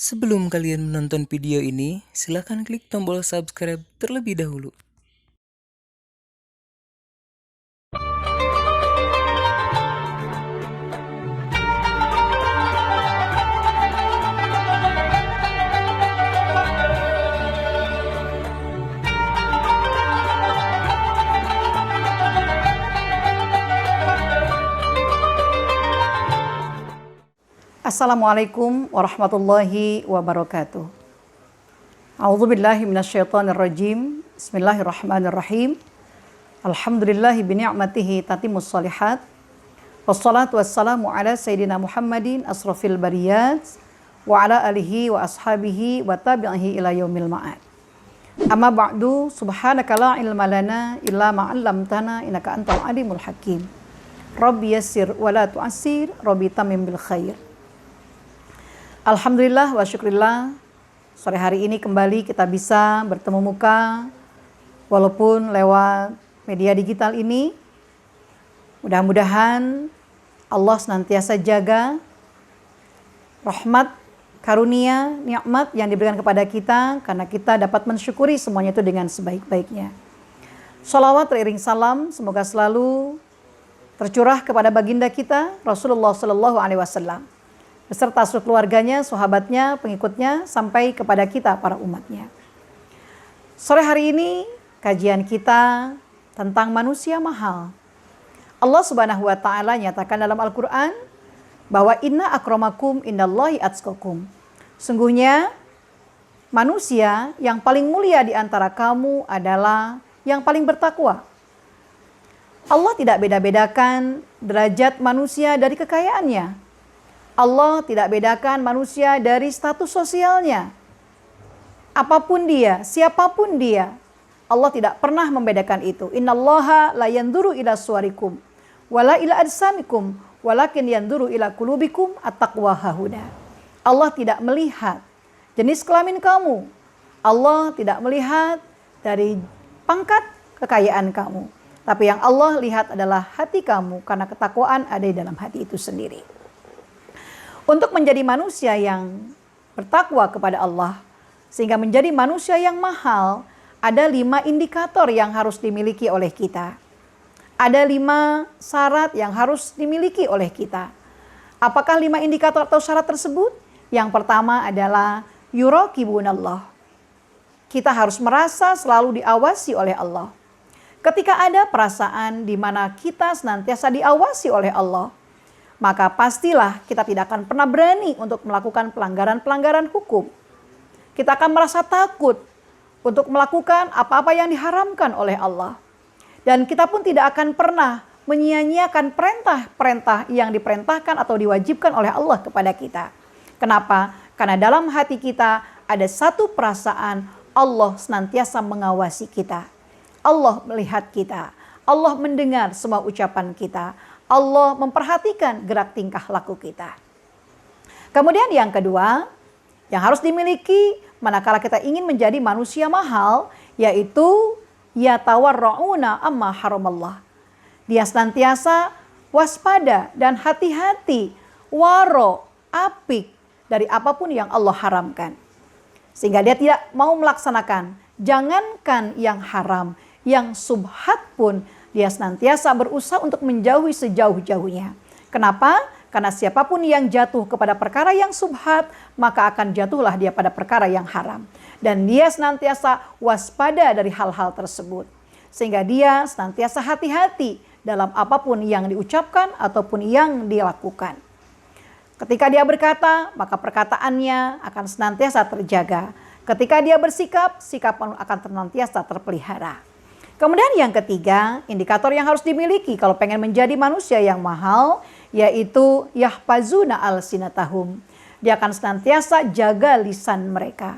Sebelum kalian menonton video ini, silakan klik tombol subscribe terlebih dahulu. Assalamualaikum warahmatullahi wabarakatuh. A'udzubillahi minasyaitonirrajim. Bismillahirrahmanirrahim. Alhamdulillahi bini'matihi tatimmus shalihat. Wassalatu wassalamu ala sayyidina Muhammadin asrafil bariyat wa ala alihi wa ashabihi wa tabi'ihi ila yaumil ma'ad. Amma ba'du, subhanaka la ilma lana illa ma 'allamtana innaka antal alimul hakim. Rabbi yassir wa la tu'assir, Rabbi tamim bil khair. Alhamdulillah wa syukurillah, sore hari ini kembali kita bisa bertemu muka walaupun lewat media digital ini. Mudah-mudahan Allah senantiasa jaga rahmat, karunia, nikmat yang diberikan kepada kita karena kita dapat mensyukuri semuanya itu dengan sebaik-baiknya. Shalawat teriring salam semoga selalu tercurah kepada baginda kita Rasulullah Shallallahu Alaihi Wasallam beserta seluruh keluarganya, sahabatnya, pengikutnya, sampai kepada kita para umatnya. Sore hari ini kajian kita tentang manusia mahal. Allah Subhanahu wa Ta'ala nyatakan dalam Al-Quran bahwa inna akramakum indallahi atqakum. Sungguhnya manusia yang paling mulia di antara kamu adalah yang paling bertakwa. Allah tidak beda-bedakan derajat manusia dari kekayaannya. Allah tidak bedakan manusia dari status sosialnya. Apapun dia, siapapun dia, Allah tidak pernah membedakan itu. Innallaha la yanduru ila suwarikum wala ila ajsamikum walakin yanduru ila qulubikum at-taqwa hahuna. Allah tidak melihat jenis kelamin kamu. Allah tidak melihat dari pangkat kekayaan kamu. Tapi yang Allah lihat adalah hati kamu karena ketakwaan ada di dalam hati itu sendiri. Untuk menjadi manusia yang bertakwa kepada Allah, sehingga menjadi manusia yang mahal, ada 5 indikator yang harus dimiliki oleh kita. Ada 5 syarat yang harus dimiliki oleh kita. Apakah 5 indikator atau syarat tersebut? Yang pertama adalah yuraqibunallah. Kita harus merasa selalu diawasi oleh Allah. Ketika ada perasaan di mana kita senantiasa diawasi oleh Allah, maka pastilah kita tidak akan pernah berani untuk melakukan pelanggaran-pelanggaran hukum. Kita akan merasa takut untuk melakukan apa-apa yang diharamkan oleh Allah. Dan kita pun tidak akan pernah menyia-nyiakan perintah-perintah yang diperintahkan atau diwajibkan oleh Allah kepada kita. Kenapa? Karena dalam hati kita ada satu perasaan Allah senantiasa mengawasi kita. Allah melihat kita. Allah mendengar semua ucapan kita. Allah memperhatikan gerak tingkah laku kita. Kemudian yang kedua, yang harus dimiliki manakala kita ingin menjadi manusia mahal, yaitu yatawarrauna amma haramallah. Dia senantiasa waspada dan hati-hati, waro, apik dari apapun yang Allah haramkan. Sehingga dia tidak mau melaksanakan, jangankan yang haram, yang subhat pun dia senantiasa berusaha untuk menjauhi sejauh-jauhnya. Kenapa? Karena siapapun yang jatuh kepada perkara yang subhat, maka akan jatuhlah dia pada perkara yang haram. Dan dia senantiasa waspada dari hal-hal tersebut. Sehingga dia senantiasa hati-hati dalam apapun yang diucapkan ataupun yang dilakukan. Ketika dia berkata, maka perkataannya akan senantiasa terjaga. Ketika dia bersikap, sikap akan senantiasa terpelihara. Kemudian yang ketiga, indikator yang harus dimiliki kalau pengen menjadi manusia yang mahal, yaitu yahfazuna alsinatahum. Dia akan senantiasa jaga lisan mereka.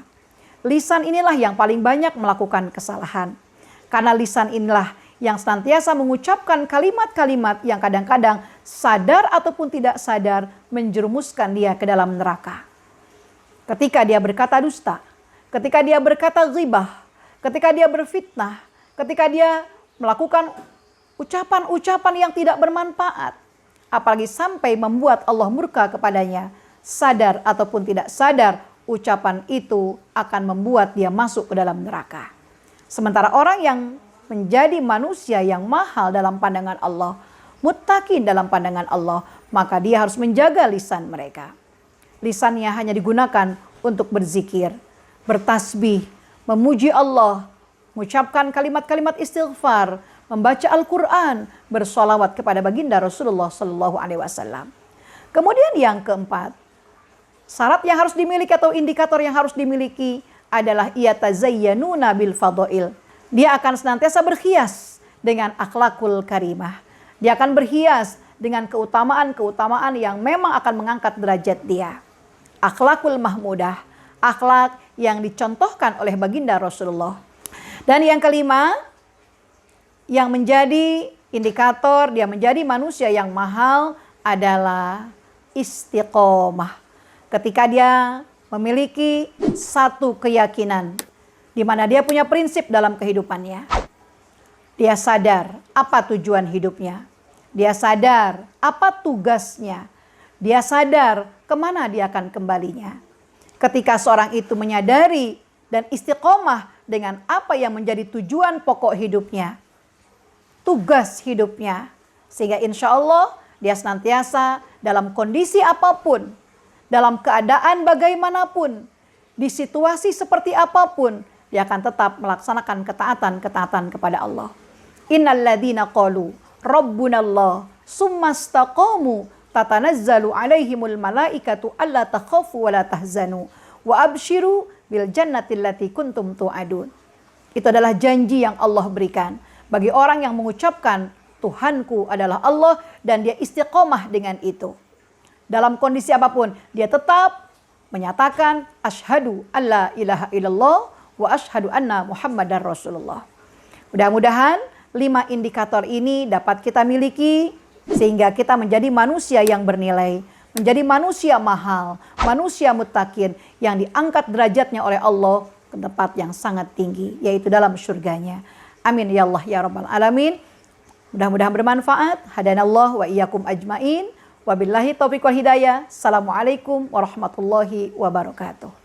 Lisan inilah yang paling banyak melakukan kesalahan. Karena lisan inilah yang senantiasa mengucapkan kalimat-kalimat yang kadang-kadang sadar ataupun tidak sadar menjerumuskan dia ke dalam neraka. Ketika dia berkata dusta, ketika dia berkata ghibah, ketika dia berfitnah, ketika dia melakukan ucapan-ucapan yang tidak bermanfaat, apalagi sampai membuat Allah murka kepadanya, sadar ataupun tidak sadar, ucapan itu akan membuat dia masuk ke dalam neraka. Sementara orang yang menjadi manusia yang mahal dalam pandangan Allah, muttaqin dalam pandangan Allah, maka dia harus menjaga lisan mereka. Lisannya hanya digunakan untuk berzikir, bertasbih, memuji Allah, mengucapkan kalimat-kalimat istighfar, membaca Al-Quran, bersolawat kepada baginda Rasulullah SAW. Kemudian yang keempat, syarat yang harus dimiliki atau indikator yang harus dimiliki adalah yatazayyanuna bil fadail. Dia akan senantiasa berhias dengan akhlakul karimah. Dia akan berhias dengan keutamaan-keutamaan yang memang akan mengangkat derajat dia. Akhlakul mahmudah, akhlak yang dicontohkan oleh baginda Rasulullah. Dan yang kelima, yang menjadi indikator dia menjadi manusia yang mahal adalah istiqomah. Ketika dia memiliki satu keyakinan, di mana dia punya prinsip dalam kehidupannya. Dia sadar apa tujuan hidupnya. Dia sadar apa tugasnya. Dia sadar kemana dia akan kembalinya. Ketika seorang itu menyadari dan istiqomah dengan apa yang menjadi tujuan pokok hidupnya, tugas hidupnya, sehingga insya Allah dia senantiasa dalam kondisi apapun, dalam keadaan bagaimanapun, di situasi seperti apapun, dia akan tetap melaksanakan ketaatan kepada Allah. Innalladzina qalu rabbunallah summastaqamu tatanazzalu alaihimul malaikatu alla takhafu wa la tahzanu wa abshiru bil jannati allati kuntum tu'adun. Itu adalah janji yang Allah berikan bagi orang yang mengucapkan Tuhanku adalah Allah dan dia istiqomah dengan itu. Dalam kondisi apapun dia tetap menyatakan asyhadu alla ilaha illallah wa asyhadu anna muhammadar rasulullah. Mudah-mudahan 5 indikator ini dapat kita miliki sehingga kita menjadi manusia yang bernilai, menjadi manusia mahal, manusia muttaqin yang diangkat derajatnya oleh Allah ke tempat yang sangat tinggi, yaitu dalam surganya. Amin ya Allah ya rabbal alamin. Mudah-mudahan bermanfaat. Hadanallah wa iyyakum ajmain. Wabillahi taufiq wal hidayah. Assalamualaikum warahmatullahi wabarakatuh.